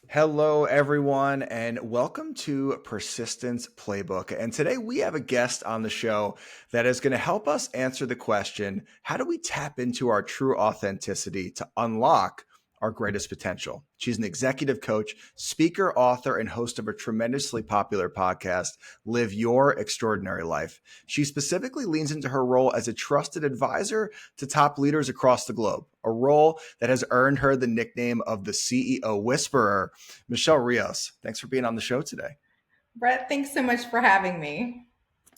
Hello, everyone, and welcome to Persistence Playbook. And today we have a guest on the show that is going to help us answer the question, how do we tap into our true authenticity to unlock our greatest potential? She's an executive coach, speaker, author, and host of a tremendously popular podcast, Live Your Extraordinary Life. She specifically leans into her role as a trusted advisor to top leaders across the globe, a role that has earned her the nickname of the CEO Whisperer. Michelle Rios, thanks for being on the show today. Brett, thanks so much for having me.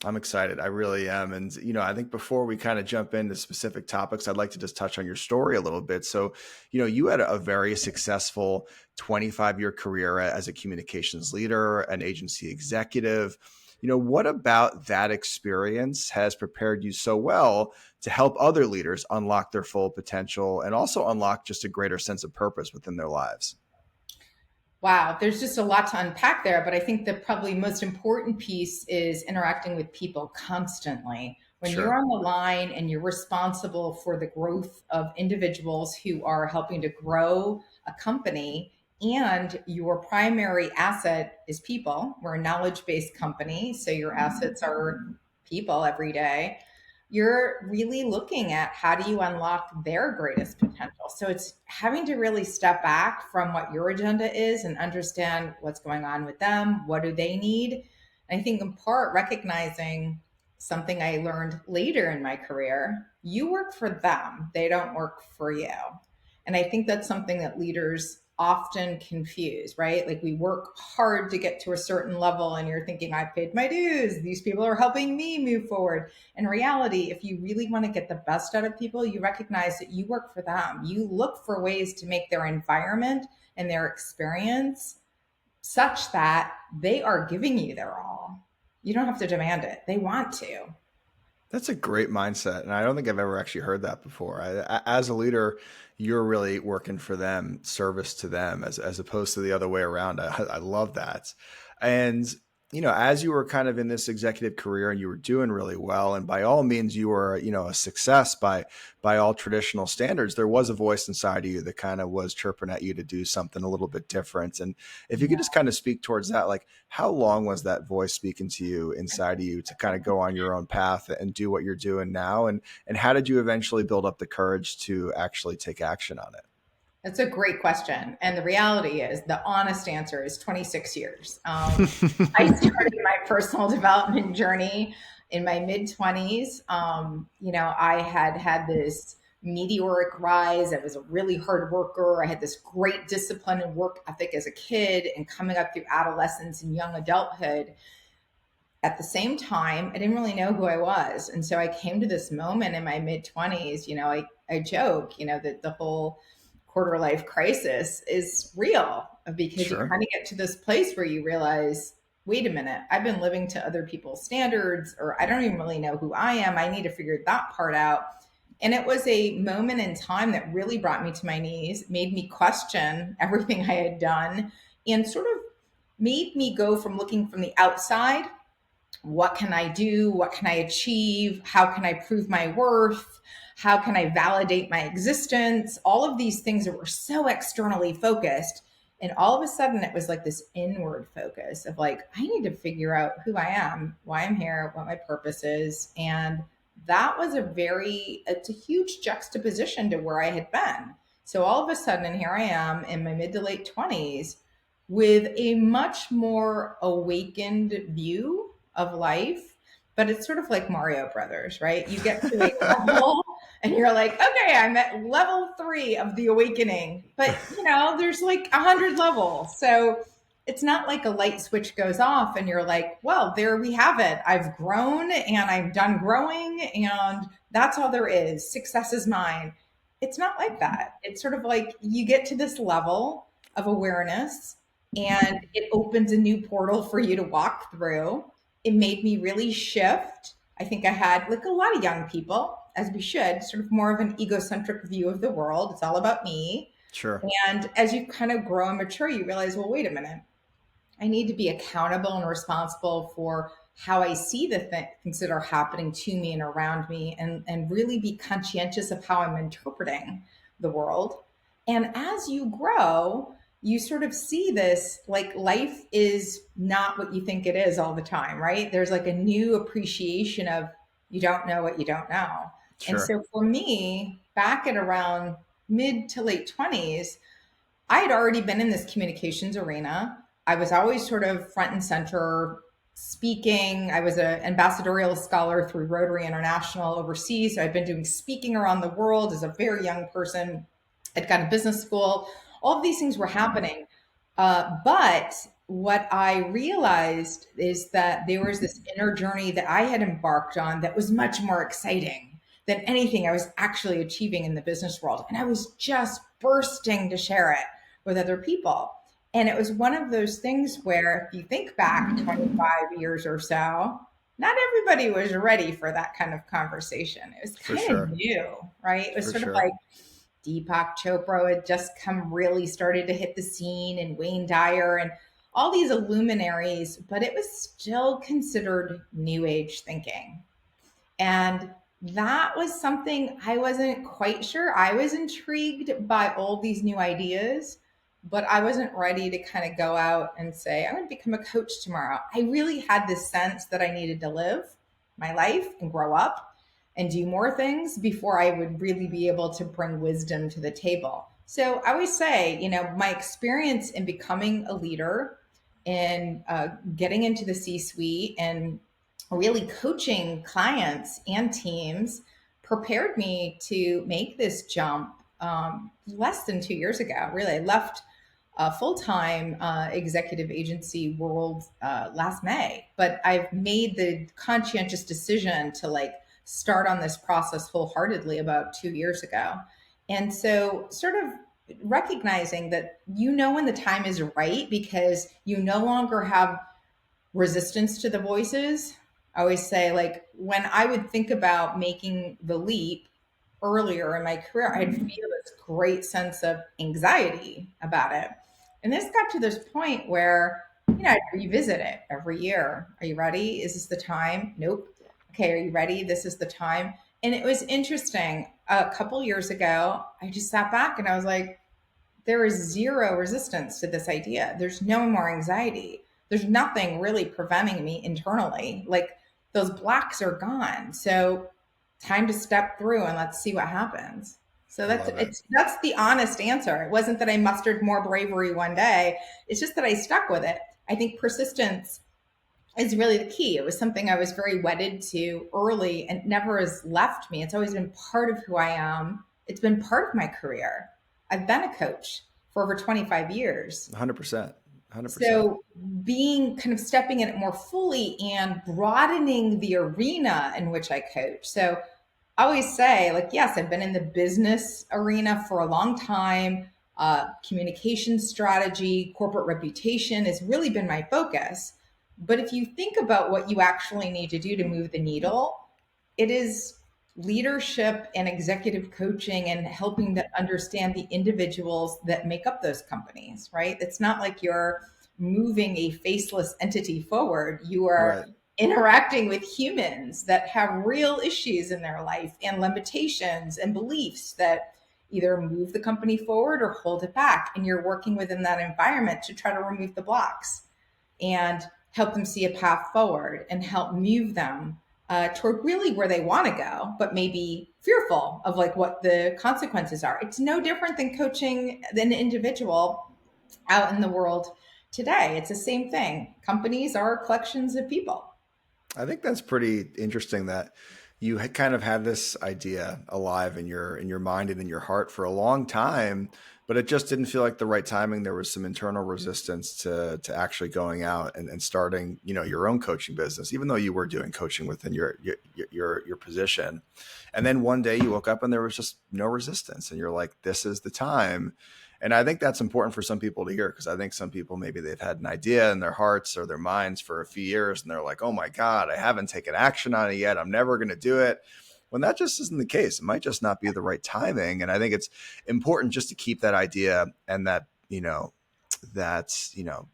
I'm excited. I really am. And, I think before we kind of jump into specific topics, I'd like to just touch on your story a little bit. So, you had a very successful 25-year career as a communications leader, an agency executive. What about that experience has prepared you so well to help other leaders unlock their full potential and also unlock just a greater sense of purpose within their lives? Wow, there's just a lot to unpack there, but I think the probably most important piece is interacting with people constantly. When you're Sure. on the line and you're responsible for the growth of individuals who are helping to grow a company, and your primary asset is people, we're a knowledge based company, so your assets are people every day. You're really looking at how do you unlock their greatest potential. So it's having to really step back from what your agenda is and understand what's going on with them, what do they need. And I think in part recognizing something I learned later in my career, you work for them, they don't work for you. And I think that's something that leaders often confuse, right? Like we work hard to get to a certain level and you're thinking, I've paid my dues. These people are helping me move forward. In reality, if you really want to get the best out of people, you recognize that you work for them. You look for ways to make their environment and their experience such that they are giving you their all. You don't have to demand it, they want to. That's a great mindset. And I don't think I've ever actually heard that before. As a leader, you're really working for them, service to them, as opposed to the other way around. I love that. And, as you were kind of in this executive career and you were doing really well, and by all means, you were, a success by all traditional standards, there was a voice inside of you that kind of was chirping at you to do something a little bit different. And if you could just kind of speak towards that, like how long was that voice speaking to you inside of you to kind of go on your own path and do what you're doing now? And how did you eventually build up the courage to actually take action on it? That's a great question. And the reality is, the honest answer is 26 years. I started my personal development journey in my mid 20s. I had this meteoric rise. I was a really hard worker. I had this great discipline and work ethic as a kid, and coming up through adolescence and young adulthood. At the same time, I didn't really know who I was. And so I came to this moment in my mid 20s. I joke, that the whole quarter life crisis is real because you Sure. kind of get to this place where you realize, wait a minute, I've been living to other people's standards, or I don't even really know who I am. I need to figure that part out. And it was a moment in time that really brought me to my knees, made me question everything I had done, and sort of made me go from looking from the outside, what can I do? What can I achieve? How can I prove my worth? How can I validate my existence? All of these things that were so externally focused. And all of a sudden, it was like this inward focus of like, I need to figure out who I am, why I'm here, what my purpose is. And that was it's a huge juxtaposition to where I had been. So all of a sudden, and here I am in my mid to late 20s with a much more awakened view of life. But it's sort of like Mario Brothers, right? You get to a level and you're like, okay, I'm at level 3 of the awakening. But there's like 100 levels. So it's not like a light switch goes off and you're like, well, there we have it. I've grown and I'm done growing, and that's all there is. Success is mine. It's not like that. It's sort of like you get to this level of awareness and it opens a new portal for you to walk through. It made me really shift. I think I had, like a lot of young people, as we should, sort of more of an egocentric view of the world. It's all about me. Sure. And as you kind of grow and mature, you realize, well, wait a minute. I need to be accountable and responsible for how I see the things that are happening to me and around me, and really be conscientious of how I'm interpreting the world. And as you grow, you sort of see this, like, life is not what you think it is all the time, right? There's like a new appreciation of, you don't know what you don't know. And Sure. so for me, back at around mid to late 20s, I had already been in this communications arena. I was always sort of front and center speaking. I was an ambassadorial scholar through Rotary International overseas. So I'd been doing speaking around the world as a very young person. I'd gone to business school. All of these things were happening. But what I realized is that there was this inner journey that I had embarked on that was much more exciting than anything I was actually achieving in the business world. And I was just bursting to share it with other people. And it was one of those things where, if you think back 25 years or so, not everybody was ready for that kind of conversation. It was For kind of sure. new, right? It was For sort of sure. like Deepak Chopra had just come really started to hit the scene, and Wayne Dyer and all these luminaries, but it was still considered new age thinking. And that was something I wasn't quite sure. I was intrigued by all these new ideas, but I wasn't ready to kind of go out and say, I'm going to become a coach tomorrow. I really had this sense that I needed to live my life and grow up and do more things before I would really be able to bring wisdom to the table. So I always say, my experience in becoming a leader and getting into the C suite and really coaching clients and teams prepared me to make this jump less than 2 years ago. Really, I left full time executive agency world last May, but I've made the conscientious decision to like start on this process wholeheartedly about 2 years ago. And so, sort of recognizing that when the time is right because you no longer have resistance to the voices. I always say, like, when I would think about making the leap earlier in my career, I'd feel this great sense of anxiety about it. And this got to this point where, I'd revisit it every year. Are you ready? Is this the time? Nope. Okay, are you ready? This is the time. And it was interesting. A couple years ago, I just sat back and I was like, there is zero resistance to this idea. There's no more anxiety. There's nothing really preventing me internally. Like, those blocks are gone. So time to step through and let's see what happens. So I love it. that's the honest answer. It wasn't that I mustered more bravery one day. It's just that I stuck with it. I think persistence is really the key. It was something I was very wedded to early and never has left me. It's always been part of who I am. It's been part of my career. I've been a coach for over 25 years. 100%. 100%. So being kind of stepping in it more fully and broadening the arena in which I coach. So I always say, like, yes, I've been in the business arena for a long time. Communication strategy, corporate reputation has really been my focus. But if you think about what you actually need to do to move the needle, it is leadership and executive coaching and helping to understand the individuals that make up those companies, right? It's not like you're moving a faceless entity forward. You are Right. interacting with humans that have real issues in their life and limitations and beliefs that either move the company forward or hold it back. And you're working within that environment to try to remove the blocks and help them see a path forward and help move them toward really where they want to go, but maybe fearful of like what the consequences are. It's no different than coaching an individual out in the world today. It's the same thing. Companies are collections of people. I think that's pretty interesting that you had kind of had this idea alive in your mind and in your heart for a long time, but it just didn't feel like the right timing. There was some internal resistance to actually going out and starting, your own coaching business, even though you were doing coaching within your position. And then one day you woke up and there was just no resistance, and you're like, this is the time. And I think that's important for some people to hear, because I think some people, maybe they've had an idea in their hearts or their minds for a few years and they're like, oh my God, I haven't taken action on it yet. I'm never going to do it. When that just isn't the case, it might just not be the right timing. And I think it's important just to keep that idea and that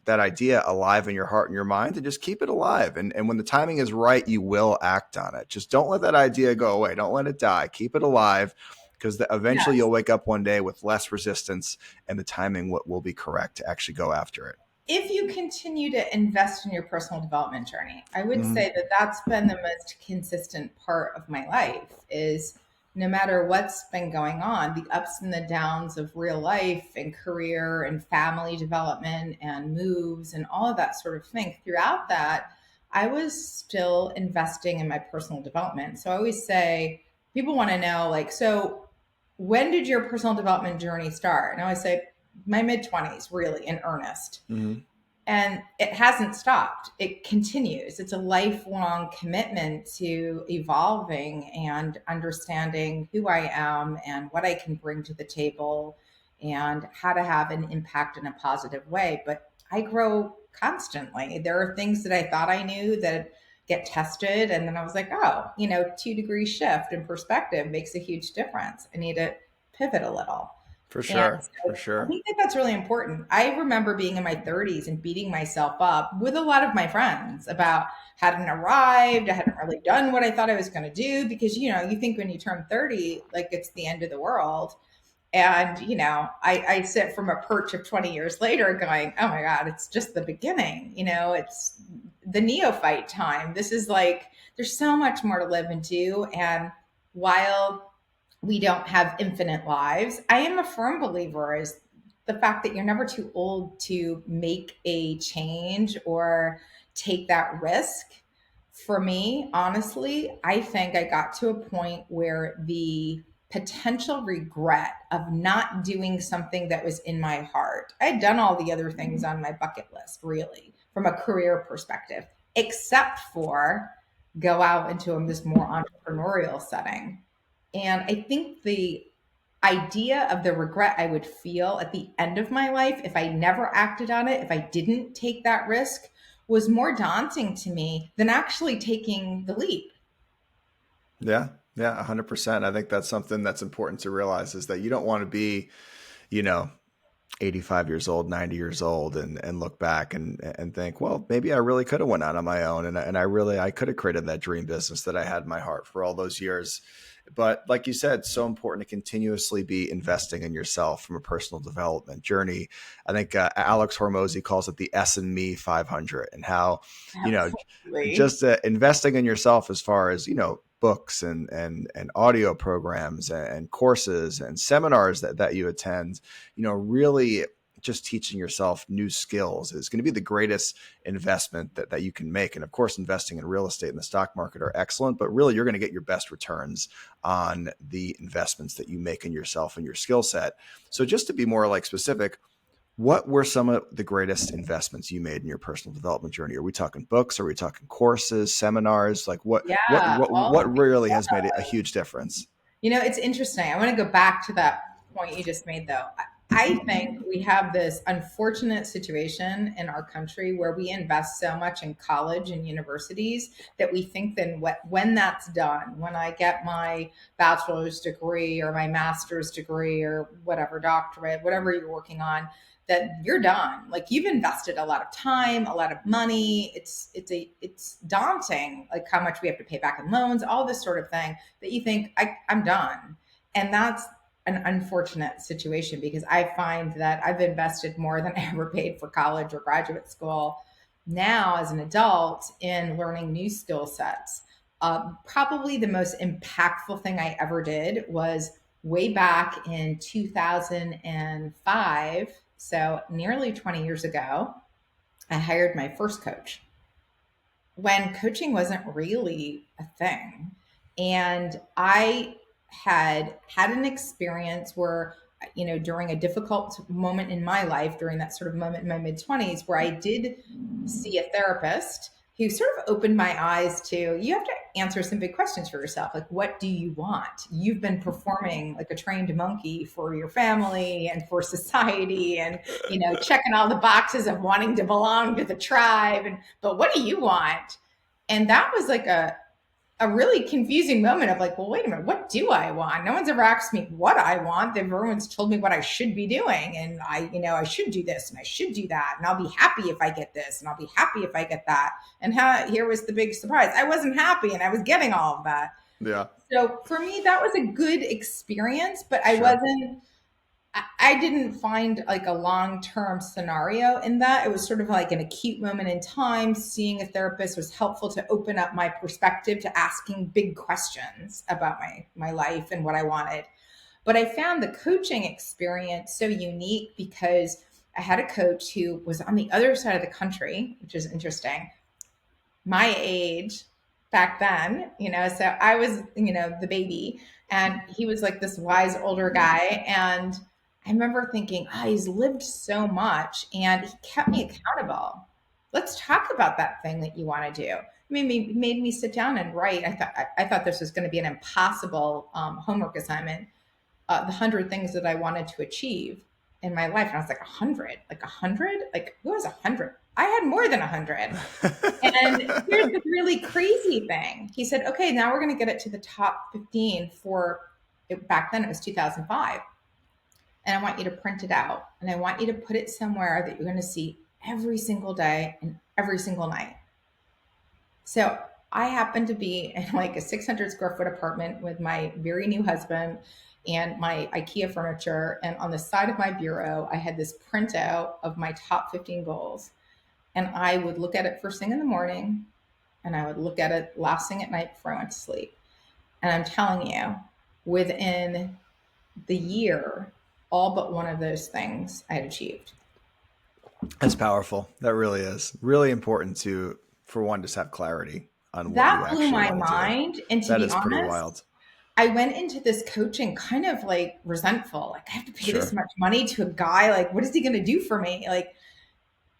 idea alive in your heart and your mind, and just keep it alive. And when the timing is right, you will act on it. Just don't let that idea go away. Don't let it die. Keep it alive, because eventually Yes. you'll wake up one day with less resistance, and the timing will be correct to actually go after it. If you continue to invest in your personal development journey, I would Mm-hmm. say that that's been the most consistent part of my life is no matter what's been going on, the ups and the downs of real life and career and family development and moves and all of that sort of thing. Throughout that, I was still investing in my personal development. So I always say, people want to know, like, so when did your personal development journey start? And I always say, my mid 20s, really, in earnest. Mm-hmm. And it hasn't stopped. It continues. It's a lifelong commitment to evolving and understanding who I am and what I can bring to the table and how to have an impact in a positive way. But I grow constantly. There are things that I thought I knew that get tested. And then I was like, oh, 2-degree shift in perspective makes a huge difference. I need to pivot a little. For And sure. For so I sure. think that that's really important. I remember being in my 30s and beating myself up with a lot of my friends about hadn't arrived, I hadn't really done what I thought I was going to do because you think when you turn 30 like it's the end of the world. And I sit from a perch of 20 years later going, oh my god, it's just the beginning. It's the neophyte time. This is like there's so much more to live and do. And while we don't have infinite lives, I am a firm believer is the fact that you're never too old to make a change or take that risk. For me, honestly, I think I got to a point where the potential regret of not doing something that was in my heart. I had done all the other things on my bucket list, really, from a career perspective, except for go out into this more entrepreneurial setting. And I think the idea of the regret I would feel at the end of my life if I never acted on it, if I didn't take that risk, was more daunting to me than actually taking the leap. Yeah. Yeah. 100%. I think that's something that's important to realize is that you don't want to be, you know, 85 years old, 90 years old and look back and think, well, maybe I really could have went out on my own. I could have created that dream business that I had in my heart for all those years. But like you said, so important to continuously be investing in yourself from a personal development journey. I think Alex Hormozy calls it the S and Me 500 and how, you know, Absolutely. just investing in yourself as far as, books and audio programs and courses and seminars that you attend, really just teaching yourself new skills is going to be the greatest investment that you can make. And of course, investing in real estate and the stock market are excellent, but really you're going to get your best returns on the investments that you make in yourself and your skill set. So just to be more like specific, what were some of the greatest investments you made in your personal development journey? Are we talking books? Are we talking courses, seminars? Like what what Yeah, what all what of the really has made a huge difference? It's interesting. I want to go back to that point you just made, though. I think we have this unfortunate situation in our country where we invest so much in college and universities that we think then when that's done, when I get my bachelor's degree or my master's degree or whatever doctorate, whatever you're working on, that you're done. Like you've invested a lot of time, a lot of money. It's daunting, like how much we have to pay back in loans, all this sort of thing that you think I'm done. And that's an unfortunate situation because I find that I've invested more than I ever paid for college or graduate school now as an adult in learning new skill sets. Probably the most impactful thing I ever did was way back in 2005. So nearly 20 years ago, I hired my first coach when coaching wasn't really a thing. And I had an experience where, during a difficult moment in my life, during that sort of moment in my mid 20s, where I did see a therapist who sort of opened my eyes to you have to answer some big questions for yourself. Like, what do you want? You've been performing like a trained monkey for your family and for society and, checking all the boxes of wanting to belong to the tribe. But what do you want? And that was like a really confusing moment of like, well, wait a minute, what do I want? No one's ever asked me what I want. Everyone's told me what I should be doing. And I should do this and I should do that. And I'll be happy if I get this and I'll be happy if I get that. And here was the big surprise. I wasn't happy and I was getting all of that. Yeah. So for me, that was a good experience, but Sure. I didn't find like a long term scenario in that. It was sort of like an acute moment in time. Seeing a therapist was helpful to open up my perspective to asking big questions about my life and what I wanted. But I found the coaching experience so unique because I had a coach who was on the other side of the country, which is interesting, my age back then, so I was, the baby, and he was like this wise older guy. And I remember thinking, oh, he's lived so much and he kept me accountable. Let's talk about that thing that you want to do. Made me sit down and write. I thought this was going to be an impossible homework assignment, the 100 things that I wanted to achieve in my life. And I was like, 100, like 100, like who has 100? I had more than 100. And here's the really crazy thing. He said, okay, now we're going to get it to the top 15 back then it was 2005. And I want you to print it out. And I want you to put it somewhere that you're going to see every single day and every single night. So I happened to be in like a 600 square foot apartment with my very new husband and my IKEA furniture. And on the side of my bureau, I had this printout of my top 15 goals. And I would look at it first thing in the morning and I would look at it last thing at night before I went to sleep. And I'm telling you, within the year, all but one of those things I had achieved. That's powerful. That really is really important to, for one, just have clarity on what you That blew actually my want to do. mind. And to That be is pretty honest, wild. I went into this coaching kind of like resentful. Like, I have to pay this Sure. much money to a guy. Like, what is he going to do for me? Like,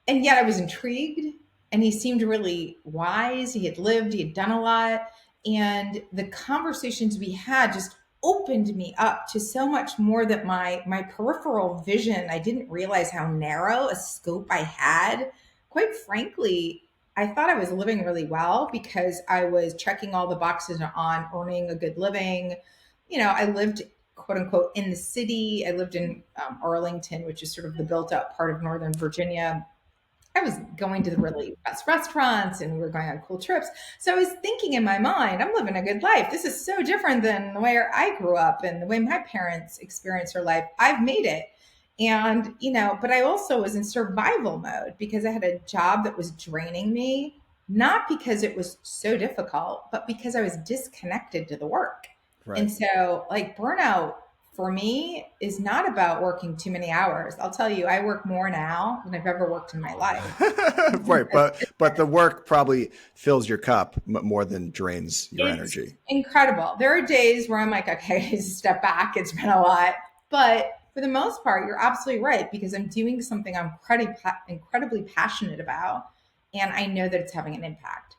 and yet I was intrigued and he seemed really wise. He had lived, he had done a lot. And the conversations we had just opened me up to so much more that my peripheral vision, I didn't realize how narrow a scope I had. Quite frankly, I thought I was living really well because I was checking all the boxes on earning a good living. I lived quote unquote in the city. I lived in Arlington, which is sort of the built up part of Northern Virginia. I was going to the really best restaurants and we were going on cool trips. So I was thinking in my mind, I'm living a good life. This is so different than the way I grew up and the way my parents experienced their life. I've made it. And, but I also was in survival mode because I had a job that was draining me, not because it was so difficult, but because I was disconnected to the work. Right. And so, like, burnout for me is not about working too many hours. I'll tell you, I work more now than I've ever worked in my life. Right, but the work probably fills your cup more than drains your It's energy. incredible. There are days where I'm like, okay, step back. It's been a lot. But for the most part, you're absolutely right because I'm doing something I'm incredibly passionate about. And I know that it's having an impact.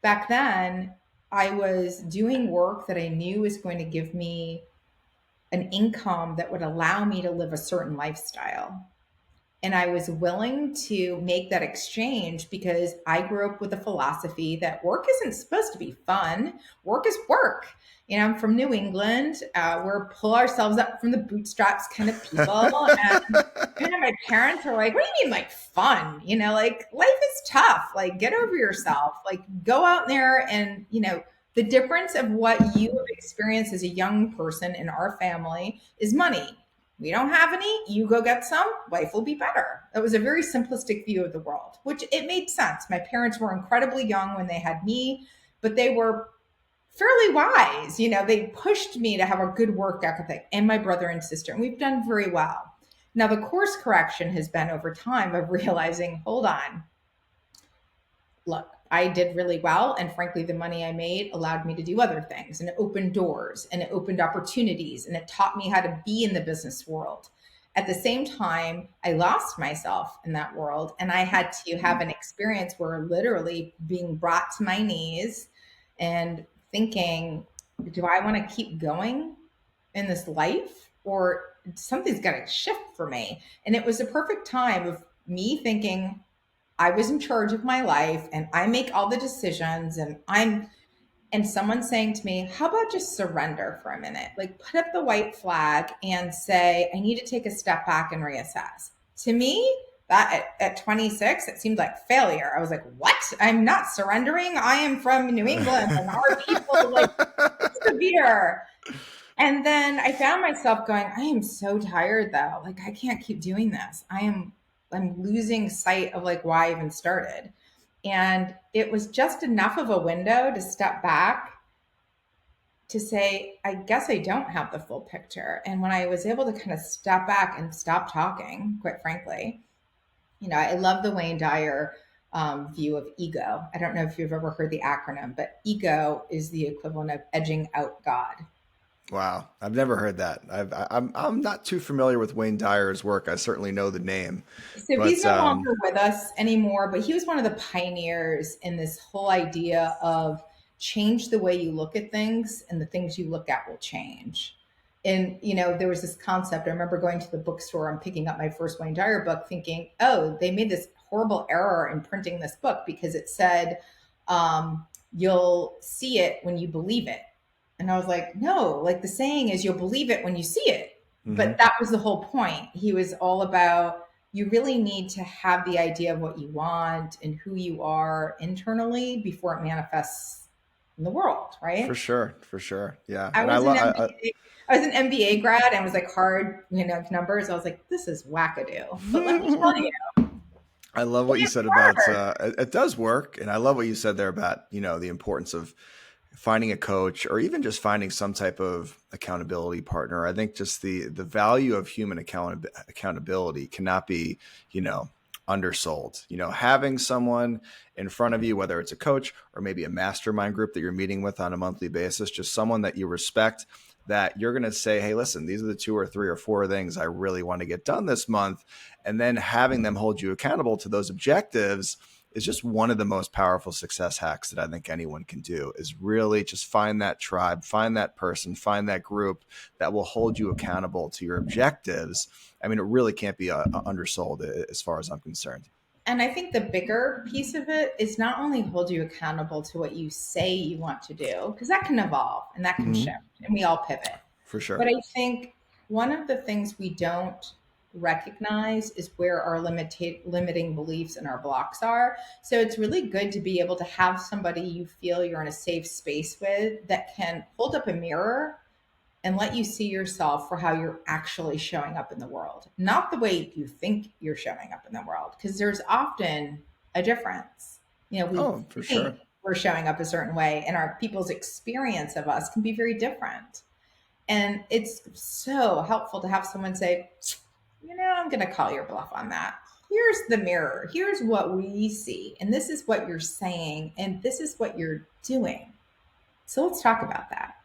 Back then, I was doing work that I knew was going to give me an income that would allow me to live a certain lifestyle. And I was willing to make that exchange because I grew up with a philosophy that work isn't supposed to be fun. Work is work. I'm from New England. We're pull ourselves up from the bootstraps kind of people. And my parents are like, what do you mean like fun? Like life is tough. Like get over yourself. Like go out there and, the difference of what you have experienced as a young person in our family is money. We don't have any, you go get some, life will be better. It was a very simplistic view of the world, which it made sense. My parents were incredibly young when they had me, but they were fairly wise. They pushed me to have a good work ethic and my brother and sister, and we've done very well. Now, the course correction has been over time of realizing, hold on, look, I did really well. And frankly, the money I made allowed me to do other things and it opened doors and it opened opportunities and it taught me how to be in the business world. At the same time, I lost myself in that world and I had to have an experience where literally being brought to my knees and thinking, do I want to keep going in this life or something's got to shift for me? And it was a perfect time of me thinking, I was in charge of my life and I make all the decisions and someone saying to me, how about just surrender for a minute? Like put up the white flag and say, I need to take a step back and reassess. To me, That at 26, it seemed like failure. I was like, what? I'm not surrendering. I am from New England and our people like persevere. And then I found myself going, I am so tired though. Like I can't keep doing this. I'm losing sight of like why I even started. And it was just enough of a window to step back to say, I guess I don't have the full picture. And when I was able to kind of step back and stop talking, quite frankly, I love the Wayne Dyer view of ego. I don't know if you've ever heard the acronym, but ego is the equivalent of edging out God. Wow, I've never heard that. I'm not too familiar with Wayne Dyer's work. I certainly know the name, So he's but no longer with us anymore, but he was one of the pioneers in this whole idea of change the way you look at things and the things you look at will change. And, there was this concept. I remember going to the bookstore and picking up my first Wayne Dyer book thinking, oh, they made this horrible error in printing this book because it said, you'll see it when you believe it. And I was like, no, like the saying is you'll believe it when you see it. But mhm, that was the whole point. He was all about you really need to have the idea of what you want and who you are internally before it manifests in the world, right? for sure, yeah. I And I was an love, MBA, I was an MBA grad and was like hard, numbers. I was like, this is wackadoo. But let me tell you, I love what you it said about worked. it does work, and I love what you said there about the importance of finding a coach or even just finding some type of accountability partner. I think just the value of human accountability cannot be you know undersold. Having someone in front of you, whether it's a coach or maybe a mastermind group that you're meeting with on a monthly basis, just someone that you respect, that you're going to say, hey, listen, these are the two or three or four things I really want to get done this month, and then having them hold you accountable to those objectives is just one of the most powerful success hacks that I think anyone can do, is really just find that tribe, find that person, find that group that will hold you accountable to your objectives. I mean, it really can't be undersold as far as I'm concerned. And I think the bigger piece of it is not only hold you accountable to what you say you want to do, because that can evolve and that can Mm-hmm. shift and we all pivot. For But sure. I think one of the things we don't recognize is where our limiting beliefs and our blocks are. So it's really good to be able to have somebody you feel you're in a safe space with that can hold up a mirror and let you see yourself for how you're actually showing up in the world, not the way you think you're showing up in the world, because there's often a difference. We Oh, for think sure. we're showing up a certain way, and our people's experience of us can be very different. And it's so helpful to have someone say, I'm going to call your bluff on that. Here's the mirror. Here's what we see. And this is what you're saying. And this is what you're doing. So let's talk about that.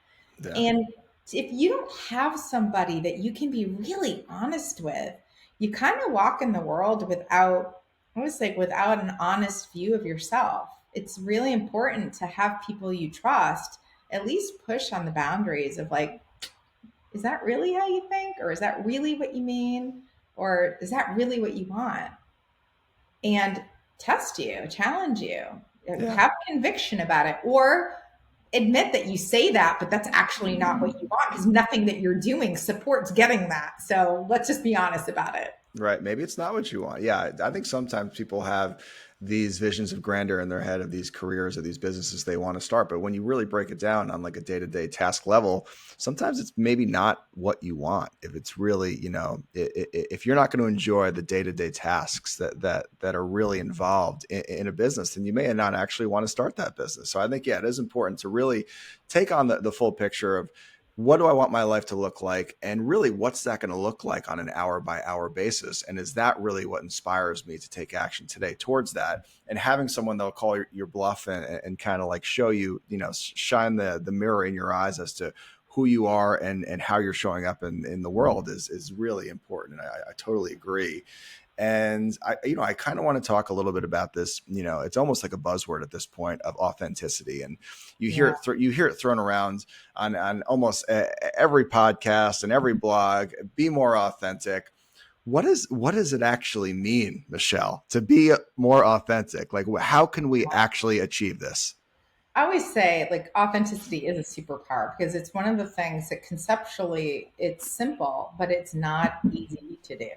Yeah. And if you don't have somebody that you can be really honest with, you kind of walk in the world without, I was like, without an honest view of yourself. It's really important to have people you trust at least push on the boundaries of like, is that really how you think? Or is that really what you mean? Or is that really what you want? And test you, challenge you, Yeah. have conviction about it, or admit that you say that, but that's actually not what you want because nothing that you're doing supports getting that. So let's just be honest about it. Right. Maybe it's not what you want. Yeah. I think sometimes people have these visions of grandeur in their head of these careers or these businesses they want to start. But when you really break it down on like a day to day task level, sometimes it's maybe not what you want. If it's really, if you're not going to enjoy the day to day tasks that are really involved in a business, then you may not actually want to start that business. So I think, yeah, it is important to really take on the full picture of, what do I want my life to look like? And really, what's that going to look like on an hour by hour basis? And is that really what inspires me to take action today towards that? And having someone that'll call your bluff and kind of like show you, shine the mirror in your eyes as to who you are and how you're showing up in the world is really important. And I totally agree. And I kind of want to talk a little bit about this. It's almost like a buzzword at this point of authenticity, and Yeah. you hear it thrown around on almost every podcast and every blog. Be more authentic. What does it actually mean, Michelle, to be more authentic? Like, how can we actually achieve this? I always say like authenticity is a superpower because it's one of the things that conceptually it's simple, but it's not easy to do.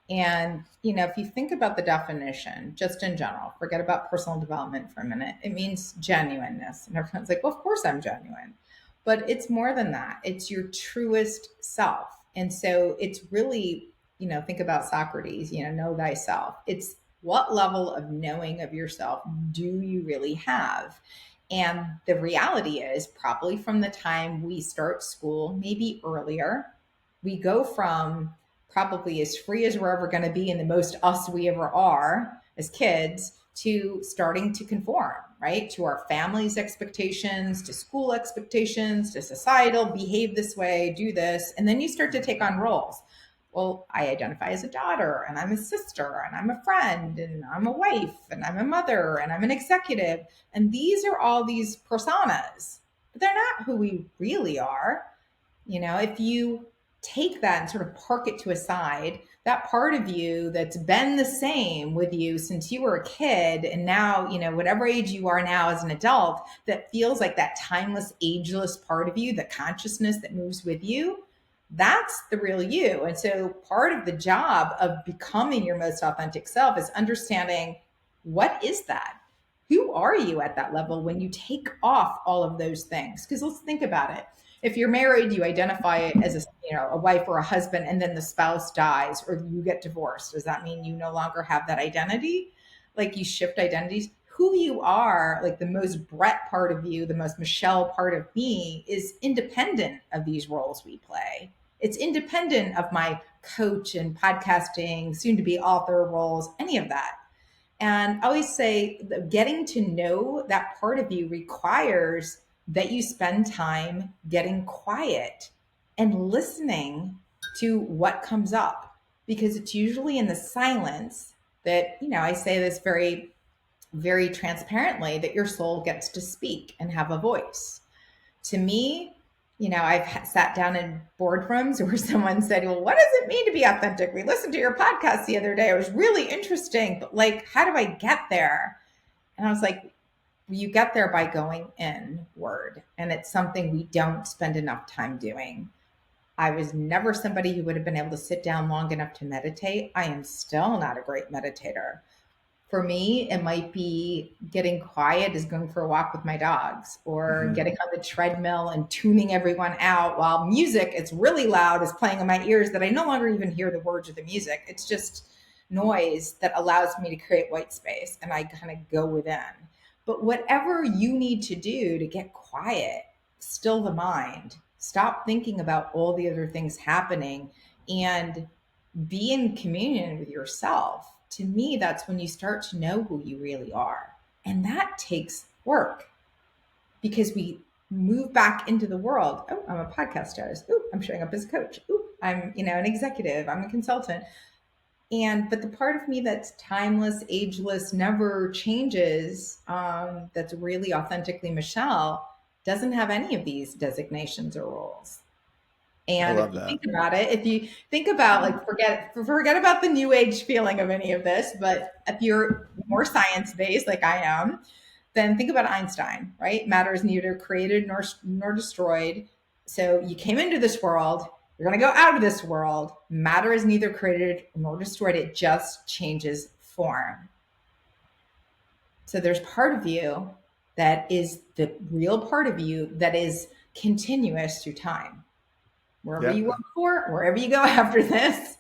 And, you know, if you think about the definition, just in general, forget about personal development for a minute, it means genuineness. And everyone's like, well, of course I'm genuine. But it's more than that, it's your truest self. And so it's really, you know, think about Socrates, you know thyself. It's what level of knowing of yourself do you really have? And the reality is, probably from the time we start school, maybe earlier, we go from probably as free as we're ever going to be and the most us we ever are as kids to starting to conform, right? To our family's expectations, to school expectations, to societal, behave this way, do this. And then you start to take on roles. Well, I identify as a daughter, and I'm a sister, and I'm a friend, and I'm a wife, and I'm a mother, and I'm an executive. And these are all these personas, but they're not who we really are. You know, if you take that and sort of park it to a side, that part of you that's been the same with you since you were a kid, and now, you know, whatever age you are now as an adult, that feels like that timeless, ageless part of you, the consciousness that moves with you, that's the real you. And so part of the job of becoming your most authentic self is understanding, what is that? Who are you at that level when you take off all of those things? Because let's think about it. If you're married, you identify it as a wife or a husband, and then the spouse dies or you get divorced. Does that mean you no longer have that identity? Like, you shift identities. Who you are, like the most Brett part of you, the most Michelle part of me, is independent of these roles we play. It's independent of my coach and podcasting, soon to be author roles, any of that. And I always say that getting to know that part of you requires that you spend time getting quiet and listening to what comes up, because it's usually in the silence that, you know, I say this very, very transparently, that your soul gets to speak and have a voice. To me, you know, I've sat down in boardrooms where someone said, well, what does it mean to be authentic? We listened to your podcast the other day. It was really interesting, but like, how do I get there? And I was like, you get there by going inward. And it's something we don't spend enough time doing. I was never somebody who would have been able to sit down long enough to meditate. I am still not a great meditator. For me, it might be getting quiet is going for a walk with my dogs, or Mm-hmm. getting on the treadmill and tuning everyone out while music, it's really loud, is playing in my ears that I no longer even hear the words of the music. It's just noise that allows me to create white space, and I kind of go within. But whatever you need to do to get quiet, still the mind, stop thinking about all the other things happening, and be in communion with yourself. To me, that's when you start to know who you really are. And that takes work, because we move back into the world. Oh, I'm a podcast host. Oh, I'm showing up as a coach. Oh, I'm, you know, an executive. I'm a consultant. And but the part of me that's timeless, ageless, never changes, that's really authentically Michelle, doesn't have any of these designations or roles. I And if love you that. think about it, if you think about, like, forget about the new age feeling of any of this, but if you're more science based like I am, then think about Einstein, right? Matter is neither created nor destroyed. So you came into this world, you're going to go out of this world. Matter is neither created nor destroyed. It just changes form. So there's part of you that is the real part of you that is continuous through time. Wherever Yeah. you work for, wherever you go after this,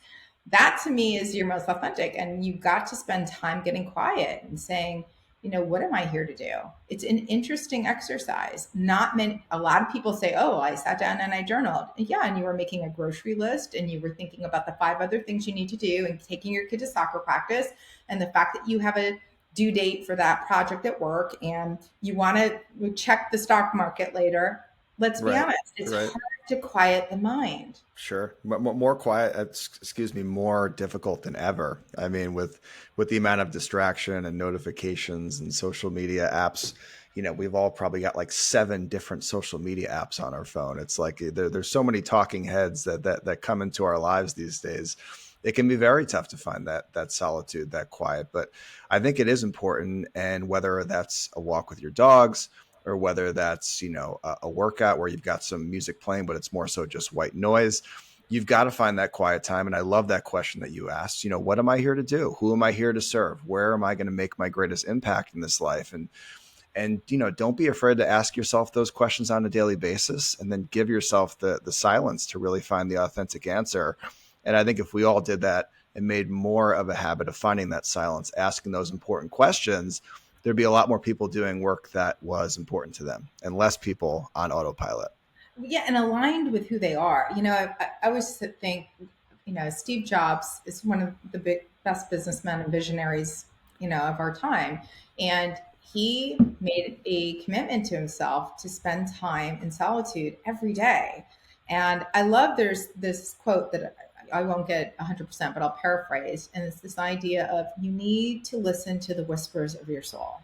that to me is your most authentic. And you got to spend time getting quiet and saying, you know, what am I here to do? It's an interesting exercise. Not many, a lot of people say, oh, I sat down and I journaled. Yeah, and you were making a grocery list and you were thinking about the 5 other things you need to do and taking your kid to soccer practice, and the fact that you have a due date for that project at work and you want to check the stock market later. Let's be Right. honest, it's Right. hard to quiet the mind. Sure. More quiet, excuse me, more difficult than ever. I mean, with the amount of distraction and notifications and social media apps, you know, we've all probably got like 7 different social media apps on our phone. It's like there's so many talking heads that come into our lives these days. It can be very tough to find that solitude, that quiet. But I think it is important, and whether that's a walk with your dogs, or whether that's, you know, a workout where you've got some music playing but it's more so just white noise, you've got to find that quiet time. And I love that question that you asked. What am I here to do? Who am I here to serve? Where am I going to make my greatest impact in this life? And don't be afraid to ask yourself those questions on a daily basis, and then give yourself the silence to really find the authentic answer. And I think if we all did that and made more of a habit of finding that silence, asking those important questions, there'd be a lot more people doing work that was important to them and less people on autopilot. Yeah, and aligned with who they are. I always think, Steve Jobs is one of the best businessmen and visionaries, of our time. And he made a commitment to himself to spend time in solitude every day. And I love there's this quote that I won't get 100%, but I'll paraphrase. And it's this idea of you need to listen to the whispers of your soul.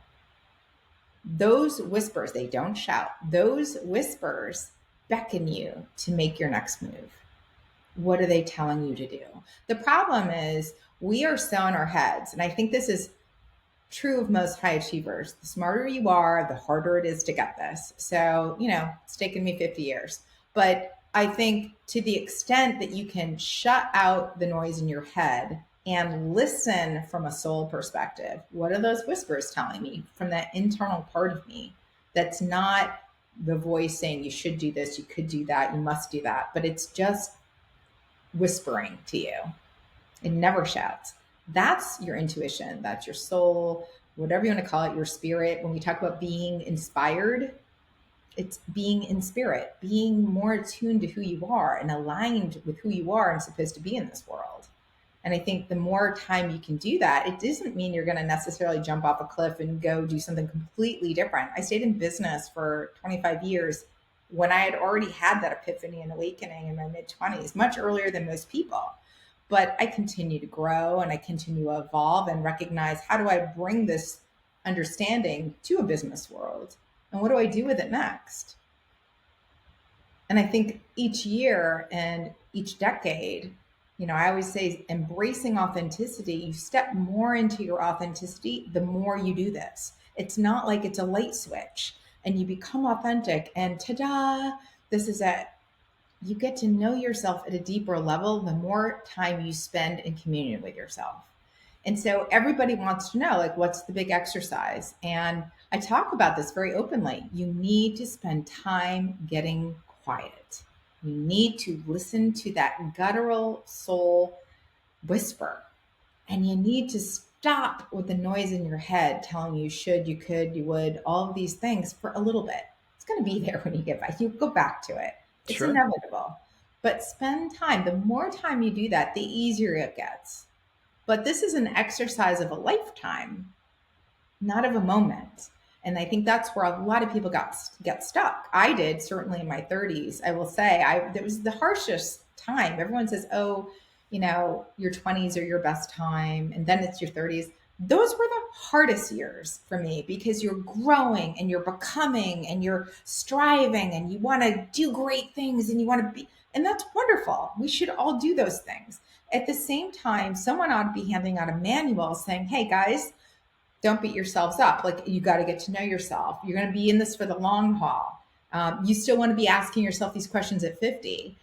Those whispers, they don't shout, those whispers beckon you to make your next move. What are they telling you to do? The problem is we are so in our heads, and I think this is true of most high achievers. The smarter you are, the harder it is to get this. So, it's taken me 50 years. But I think to the extent that you can shut out the noise in your head and listen from a soul perspective, what are those whispers telling me from that internal part of me that's not the voice saying you should do this, you could do that, you must do that, but it's just whispering to you. It never shouts. That's your intuition. That's your soul, whatever you want to call it, your spirit. When we talk about being inspired, it's being in spirit, being more attuned to who you are and aligned with who you are and supposed to be in this world. And I think the more time you can do that, it doesn't mean you're going to necessarily jump off a cliff and go do something completely different. I stayed in business for 25 years when I had already had that epiphany and awakening in my mid 20s, much earlier than most people. But I continue to grow and I continue to evolve and recognize, how do I bring this understanding to a business world? And what do I do with it next? And I think each year and each decade, I always say embracing authenticity, you step more into your authenticity the more you do this. It's not like it's a light switch and you become authentic and ta-da, this is it. You get to know yourself at a deeper level the more time you spend in communion with yourself. And so everybody wants to know, like, what's the big exercise? And I talk about this very openly. You need to spend time getting quiet. You need to listen to that guttural soul whisper. And you need to stop with the noise in your head telling you should, you could, you would, all of these things for a little bit. It's going to be there when you get back. You go back to it. It's Sure. inevitable. But spend time. The more time you do that, the easier it gets. But this is an exercise of a lifetime, not of a moment. And I think that's where a lot of people get stuck. I did, certainly in my 30s. I will say, it was the harshest time. Everyone says, "Oh, your 20s are your best time, and then it's your 30s." Those were the hardest years for me because you're growing and you're becoming and you're striving and you want to do great things and you want to be, and that's wonderful. We should all do those things. At the same time, someone ought to be handing out a manual saying, "Hey guys, don't beat yourselves up. Like, you got to get to know yourself. You're going to be in this for the long haul. You still want to be asking yourself these questions at 50.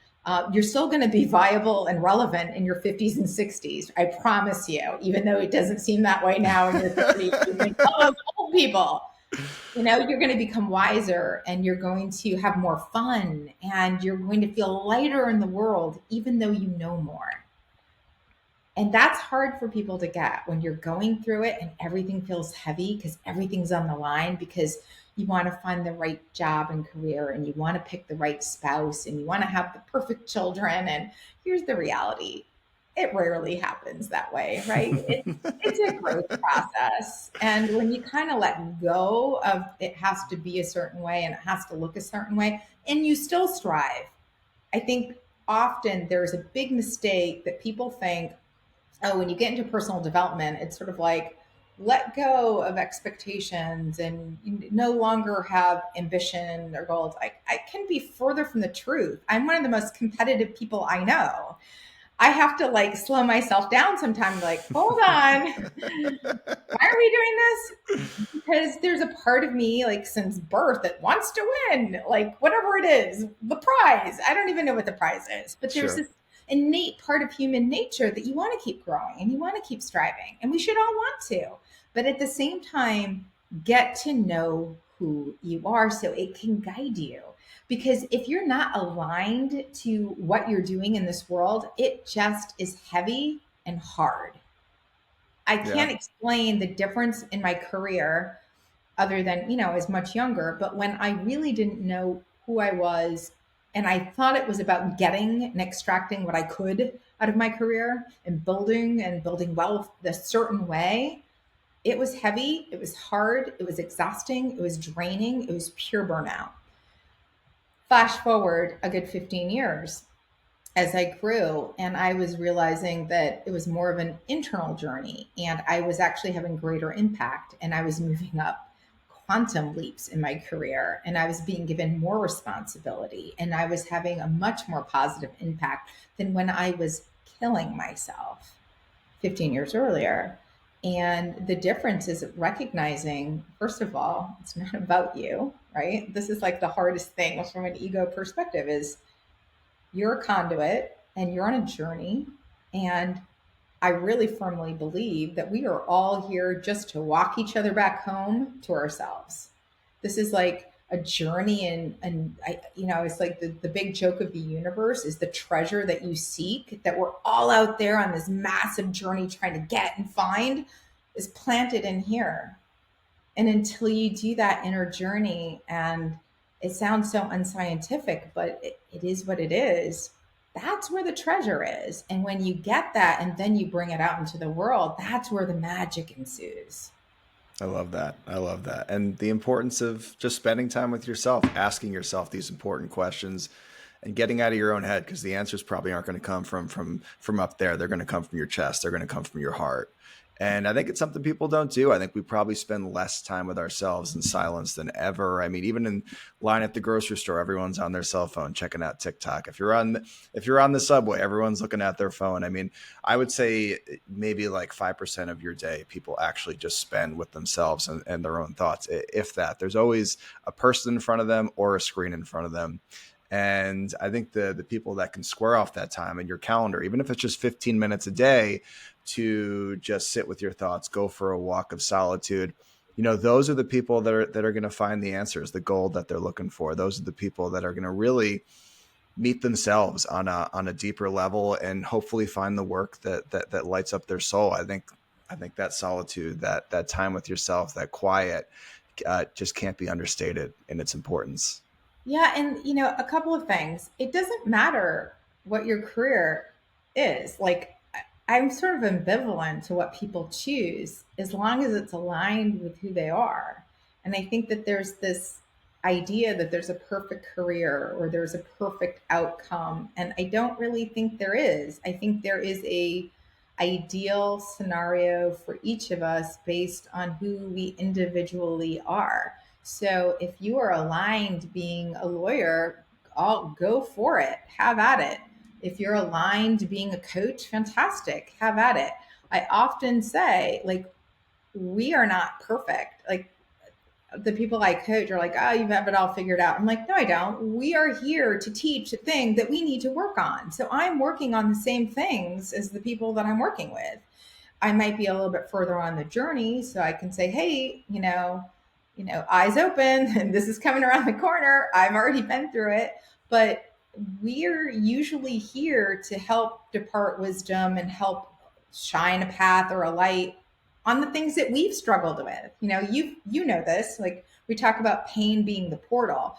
You're still going to be viable and relevant in your 50s and 60s. I promise you, even though it doesn't seem that way now in your 30s. You think, oh, those old people. You're going to become wiser and you're going to have more fun and you're going to feel lighter in the world, even though you know more. And that's hard for people to get when you're going through it and everything feels heavy because everything's on the line, because you want to find the right job and career and you want to pick the right spouse and you want to have the perfect children. And here's the reality. It rarely happens that way, right? It's a growth process. And when you kind of let go of it has to be a certain way and it has to look a certain way, and you still strive. I think often there's a big mistake that people think, oh, when you get into personal development, it's sort of like let go of expectations and you no longer have ambition or goals. I can be further from the truth. I'm one of the most competitive people I know. I have to like slow myself down sometimes, like, hold on. Why are we doing this? Because there's a part of me, like since birth, that wants to win, like whatever it is, the prize. I don't even know what the prize is, but there's Sure. this innate part of human nature that you want to keep growing and you want to keep striving. And we should all want to. But at the same time, get to know who you are so it can guide you. Because if you're not aligned to what you're doing in this world, it just is heavy and hard. I Yeah. can't explain the difference in my career other than, I was much younger, but when I really didn't know who I was and I thought it was about getting and extracting what I could out of my career and building wealth the certain way, it was heavy, it was hard, it was exhausting, it was draining, it was pure burnout. Flash forward a good 15 years as I grew, and I was realizing that it was more of an internal journey, and I was actually having greater impact, and I was moving up quantum leaps in my career, and I was being given more responsibility, and I was having a much more positive impact than when I was killing myself 15 years earlier. And the difference is recognizing, first of all, it's not about you, right? This is like the hardest thing from an ego perspective is you're a conduit and you're on a journey. And I really firmly believe that we are all here just to walk each other back home to ourselves. This is like a journey, and it's like the big joke of the universe is the treasure that you seek, that we're all out there on this massive journey trying to get and find, is planted in here. And until you do that inner journey, and it sounds so unscientific, but it is what it is, that's where the treasure is. And when you get that and then you bring it out into the world, that's where the magic ensues. I love that. I love that. And the importance of just spending time with yourself, asking yourself these important questions and getting out of your own head, because the answers probably aren't going to come from up there. They're going to come from your chest. They're going to come from your heart. And I think it's something people don't do. I think we probably spend less time with ourselves in silence than ever. I mean, even in line at the grocery store, everyone's on their cell phone checking out TikTok. If you're on the subway, everyone's looking at their phone. I mean, I would say maybe like 5% of your day people actually just spend with themselves and their own thoughts. If that, there's always a person in front of them or a screen in front of them. And I think the people that can square off that time in your calendar, even if it's just 15 minutes a day, to just sit with your thoughts, go for a walk of solitude, those are the people that are going to find the answers, the gold that they're looking for. Those are the people that are going to really meet themselves on a deeper level and hopefully find the work that lights up their soul. I think that solitude, that time with yourself, that quiet, just can't be understated in its importance. Yeah, and a couple of things. It doesn't matter what your career is. Like I'm sort of ambivalent to what people choose as long as it's aligned with who they are. And I think that there's this idea that there's a perfect career or there's a perfect outcome, and I don't really think there is. I think there is a ideal scenario for each of us based on who we individually are. So if you are aligned being a lawyer, I'll go for it. Have at it. If you're aligned being a coach, fantastic. Have at it. I often say, like, we are not perfect. Like, the people I coach are like, oh, you have it all figured out. I'm like, no, I don't. We are here to teach a thing that we need to work on. So I'm working on the same things as the people that I'm working with. I might be a little bit further on the journey, so I can say, hey, eyes open, and this is coming around the corner. I've already been through it, but we're usually here to help depart wisdom and help shine a path or a light on the things that we've struggled with. You know this. Like we talk about pain being the portal.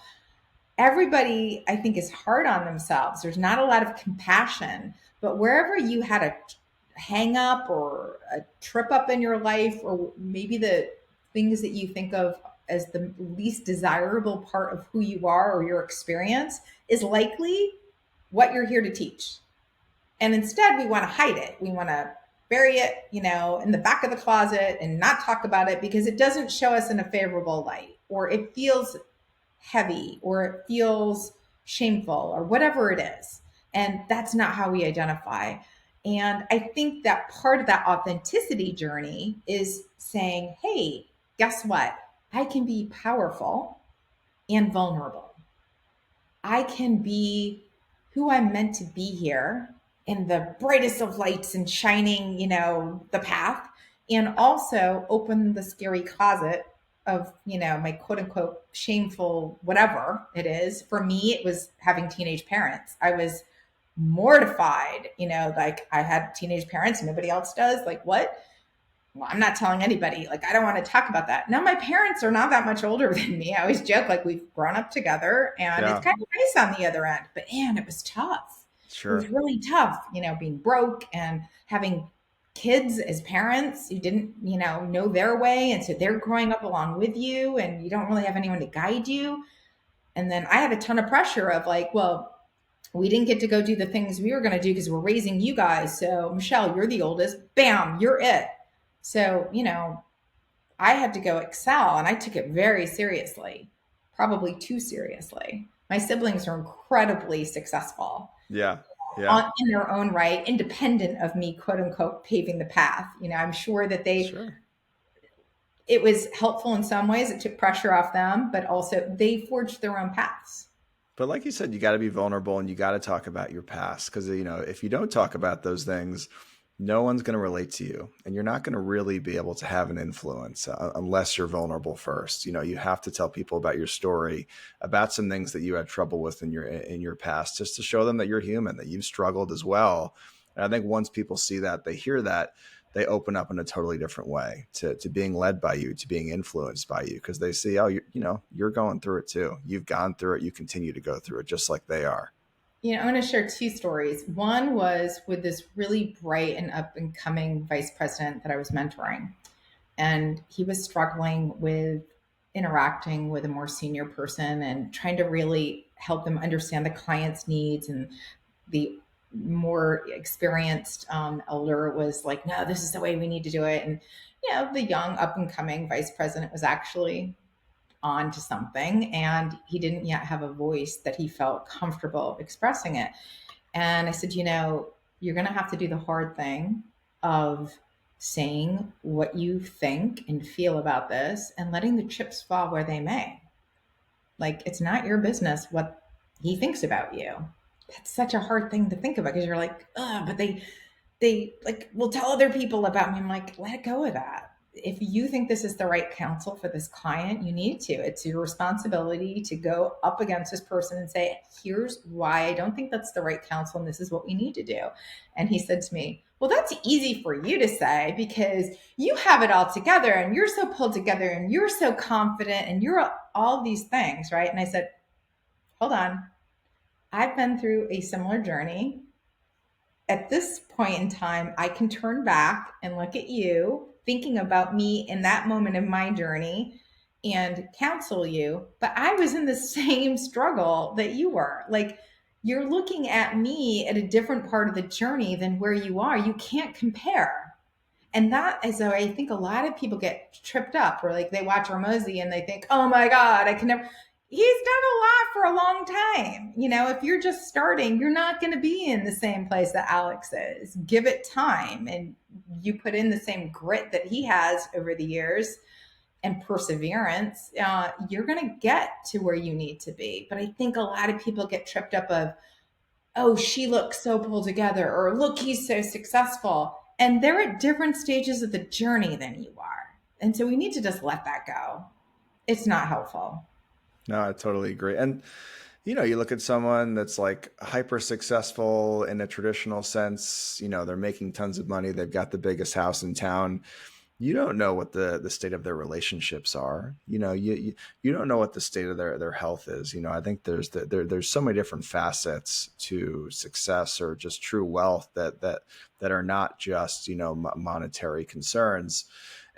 Everybody, I think, is hard on themselves. There's not a lot of compassion, but wherever you had a hang up or a trip up in your life, or maybe the things that you think of as the least desirable part of who you are or your experience, is likely what you're here to teach. And instead, we want to hide it. We want to bury it, in the back of the closet and not talk about it because it doesn't show us in a favorable light, or it feels heavy, or it feels shameful, or whatever it is. And that's not how we identify. And I think that part of that authenticity journey is saying, hey, guess what? I can be powerful and vulnerable. I can be who I'm meant to be here, in the brightest of lights and shining, the path, and also open the scary closet of, my quote unquote shameful whatever it is. For me, it was having teenage parents. I was mortified, like I had teenage parents, nobody else does. Like, what? Well, I'm not telling anybody. Like, I don't want to talk about that. Now, my parents are not that much older than me. I always joke, like, we've grown up together and it's Yeah, kind of nice on the other end. But man, it was tough. It was sure. really tough, being broke and having kids as parents who didn't, know their way. And so they're growing up along with you and you don't really have anyone to guide you. And then I had a ton of pressure of like, well, we didn't get to go do the things we were going to do because we're raising you guys. So, Michelle, you're the oldest. Bam, you're it. So, I had to go excel and I took it very seriously, probably too seriously. My siblings are incredibly successful Yeah, yeah, in their own right, independent of me, quote unquote, paving the path. I'm sure that sure. it was helpful in some ways. It took pressure off them, but also they forged their own paths. But like you said, you got to be vulnerable and you got to talk about your past because, if you don't talk about those things, no one's going to relate to you and you're not going to really be able to have an influence unless you're vulnerable first. You have to tell people about your story, about some things that you had trouble with in your past, just to show them that you're human, that you've struggled as well. And I think once people see that, they hear that, they open up in a totally different way to being led by you, to being influenced by you, because they see, oh, you're going through it too. You've gone through it. You continue to go through it just like they are. I'm going to share two stories. One was with this really bright and up and coming vice president that I was mentoring. And he was struggling with interacting with a more senior person and trying to really help them understand the client's needs. And the more experienced elder was like, no, this is the way we need to do it. And, the young up and coming vice president was actually on to something and he didn't yet have a voice that he felt comfortable expressing it. And I said, you're going to have to do the hard thing of saying what you think and feel about this and letting the chips fall where they may. Like, it's not your business what he thinks about you. That's such a hard thing to think about because you're like, but they like will tell other people about me. I'm like, let go of that. If you think this is the right counsel for this client, you need to. It's your responsibility to go up against this person and say, here's why I don't think that's the right counsel, and this is what we need to do. And he said to me, well, that's easy for you to say because you have it all together and you're so pulled together and you're so confident and you're all these things, right? And I said, hold on. I've been through a similar journey. At this point in time, I can turn back and look at you thinking about me in that moment of my journey and counsel you. But I was in the same struggle that you were. Like, you're looking at me at a different part of the journey than where you are. You can't compare. And that is why I think a lot of people get tripped up or like they watch Ramosi and they think, oh my God, I can never. He's done a lot for a long time. If you're just starting, you're not going to be in the same place that Alex is. Give it time and you put in the same grit that he has over the years and perseverance, you're going to get to where you need to be. But I think a lot of people get tripped up of, oh, she looks so pulled together, or look, he's so successful. And they're at different stages of the journey than you are. And so we need to just let that go. It's not helpful. No, I totally agree. And you look at someone that's like hyper successful in a traditional sense, they're making tons of money, they've got the biggest house in town. You don't know what the state of their relationships are. You don't know what the state of their health is. I think there's so many different facets to success or just true wealth that are not just monetary concerns.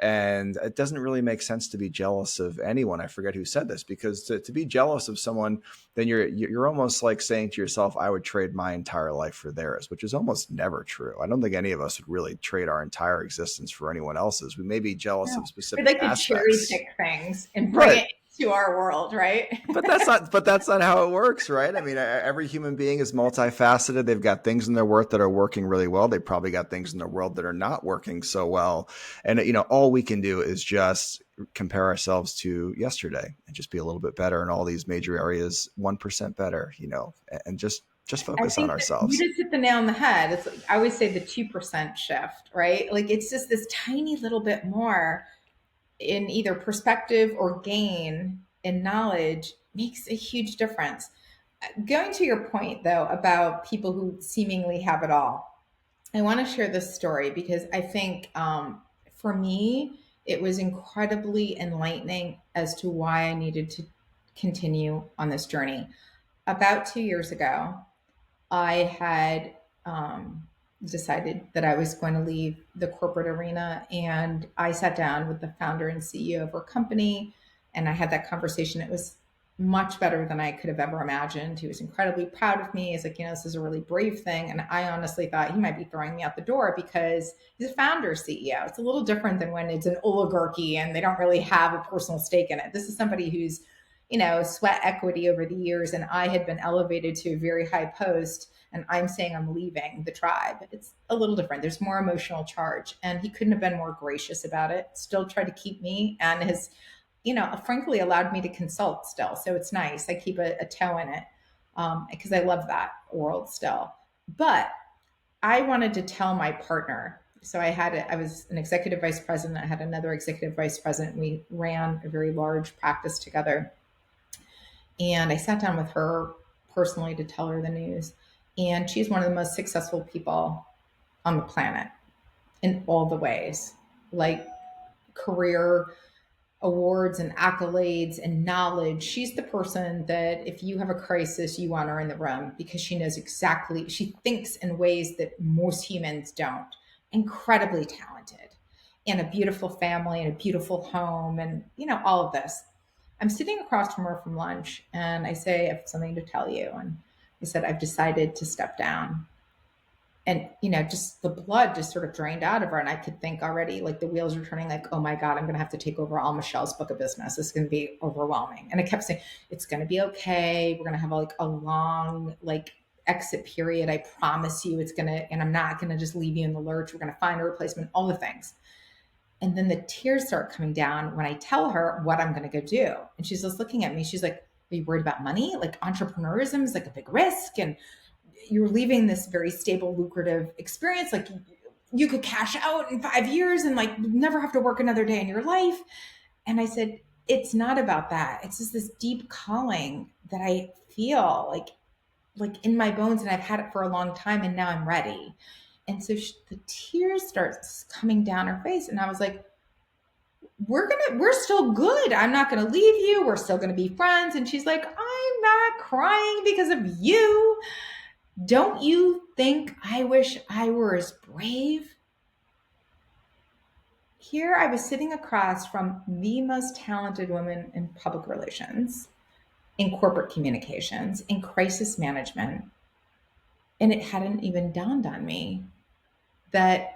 And it doesn't really make sense to be jealous of anyone. I forget who said this, because to be jealous of someone, then you're almost like saying to yourself, I would trade my entire life for theirs, which is almost never true. I don't think any of us would really trade our entire existence for anyone else's. We may be jealous No. of We specific like to cherry aspects. pick things and bring Right. it into our world, right? But that's not how it works, right? I mean, every human being is multifaceted. They've got things in their world that are working really well. They probably got things in their world that are not working so well. And all we can do is just compare ourselves to yesterday and just be a little bit better in all these major areas, 1% better, and just Just I focus on think that you ourselves. just hit the nail on the head. It's like, I always say the 2% shift, right? Like it's just this tiny little bit more in either perspective or gain in knowledge makes a huge difference. Going to your point though about people who seemingly have it all, I want to share this story because I think for me, it was incredibly enlightening as to why I needed to continue on this journey. About 2 years ago, I had decided that I was going to leave the corporate arena. And I sat down with the founder and CEO of our company and I had that conversation. It was much better than I could have ever imagined. He was incredibly proud of me. He's like, this is a really brave thing. And I honestly thought he might be throwing me out the door because he's a founder CEO. It's a little different than when it's an oligarchy and they don't really have a personal stake in it. This is somebody who's sweat equity over the years. And I had been elevated to a very high post and I'm saying I'm leaving the tribe. It's a little different. There's more emotional charge. And he couldn't have been more gracious about it. Still tried to keep me and has, frankly allowed me to consult still. So it's nice. I keep a toe in it because I love that world still. But I wanted to tell my partner. So I was an executive vice president. I had another executive vice president. We ran a very large practice together. And I sat down with her personally to tell her the news. And she's one of the most successful people on the planet in all the ways, like career awards and accolades and knowledge. She's the person that if you have a crisis, you want her in the room because she knows exactly, she thinks in ways that most humans don't. Incredibly talented and a beautiful family and a beautiful home and, all of this. I'm sitting across from her from lunch and I say, I have something to tell you. And I said, I've decided to step down. And, just the blood just sort of drained out of her. And I could think already, like the wheels are turning, like, oh my God, I'm going to have to take over all Michelle's book of business. This is going to be overwhelming. And I kept saying, it's going to be okay. We're going to have like a long, like, exit period. I promise you it's going to, and I'm not going to just leave you in the lurch. We're going to find a replacement, all the things. And then the tears start coming down when I tell her what I'm going to go do. And she's just looking at me. She's like, are you worried about money? Like entrepreneurism is like a big risk. And you're leaving this very stable, lucrative experience. Like you could cash out in 5 years and like never have to work another day in your life. And I said, it's not about that. It's just this deep calling that I feel like in my bones and I've had it for a long time and now I'm ready. And so the tears start coming down her face. And I was like, we're still good. I'm not going to leave you. We're still going to be friends. And she's like, I'm not crying because of you. Don't you think I wish I were as brave? Here I was sitting across from the most talented woman in public relations, in corporate communications, in crisis management. And it hadn't even dawned on me that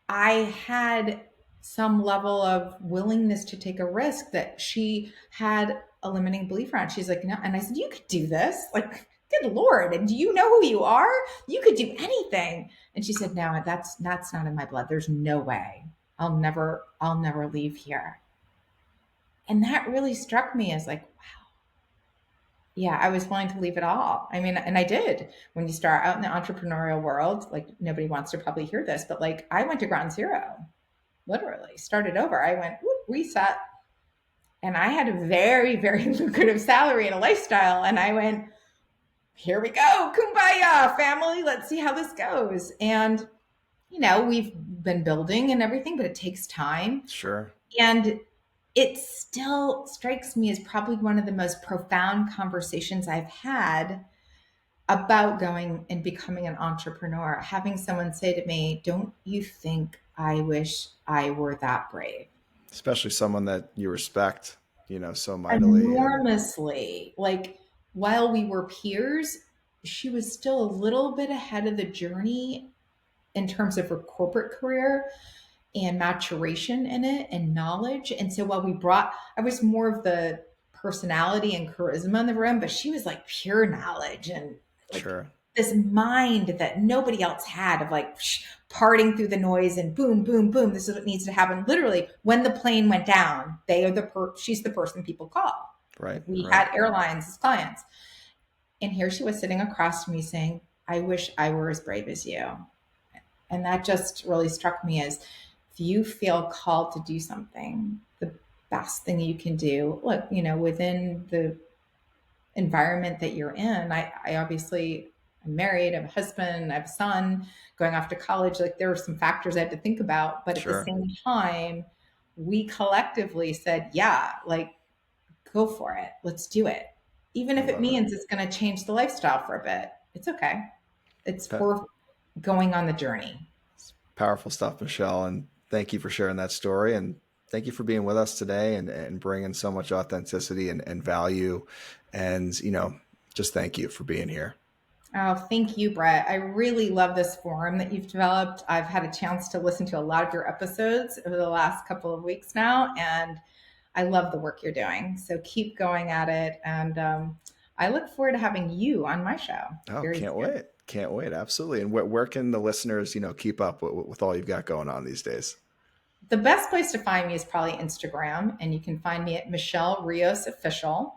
I had some level of willingness to take a risk that she had a limiting belief around. She's like, no. And I said, you could do this. Like, good Lord. And do you know who you are? You could do anything. And she said, no, that's not in my blood. There's no way. I'll never leave here. And that really struck me as like, wow, yeah, I was willing to leave it all. I mean, and I did. When you start out in the entrepreneurial world, like nobody wants to probably hear this, but like I went to ground zero, literally started over. I went whoop, reset, and I had a very, very lucrative salary and a lifestyle. And I went, here we go, kumbaya, family. Let's see how this goes. And we've been building and everything, but it takes time. Sure. And it still strikes me as probably one of the most profound conversations I've had about going and becoming an entrepreneur. Having someone say to me, don't you think I wish I were that brave? Especially someone that you respect, so mightily. And Enormously. Like while we were peers, she was still a little bit ahead of the journey in terms of her corporate career and maturation in it and knowledge. And so while I was more of the personality and charisma in the room, but she was like pure knowledge and like sure. this mind that nobody else had of like parting through the noise and boom, boom, boom. This is what needs to happen. Literally, when the plane went down, she's the person people call. Right. We Right. had airlines as clients. And here she was sitting across from me saying, I wish I were as brave as you. And that just really struck me as, if you feel called to do something, the best thing you can do, look, within the environment that you're in. I obviously I'm married, I have a husband, I have a son going off to college. Like, there are some factors I had to think about, but at the Sure. same time, we collectively said, yeah, like, go for it. Let's do it. Even I if it love it. means it's going to change the lifestyle for a bit, it's okay. It's Pa- worth going on the journey. Powerful stuff, Michelle. And thank you for sharing that story. And thank you for being with us today and bringing so much authenticity and value. And, just thank you for being here. Oh, thank you, Brett. I really love this forum that you've developed. I've had a chance to listen to a lot of your episodes over the last couple of weeks now, and I love the work you're doing. So keep going at it. And I look forward to having you on my show Oh, very can't soon. wait. Can't wait. Absolutely. And where can the listeners, keep up with all you've got going on these days? The best place to find me is probably Instagram, and you can find me at Michelle Rios Official.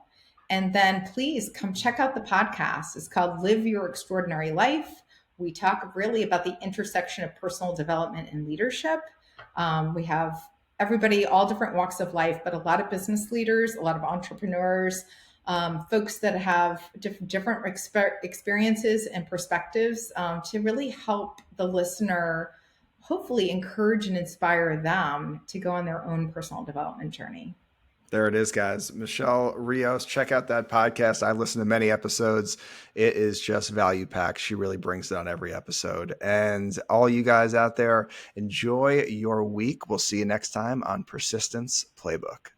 And then please come check out the podcast. It's called Live Your Extraordinary Life. We talk really about the intersection of personal development and leadership. We have everybody, all different walks of life, but a lot of business leaders, a lot of entrepreneurs, folks that have different experiences and perspectives, to really help the listener hopefully encourage and inspire them to go on their own personal development journey. There it is, guys. Michelle Rios, check out that podcast. I've listened to many episodes. It is just value packed. She really brings it on every episode. And all you guys out there, enjoy your week. We'll see you next time on Persistence Playbook.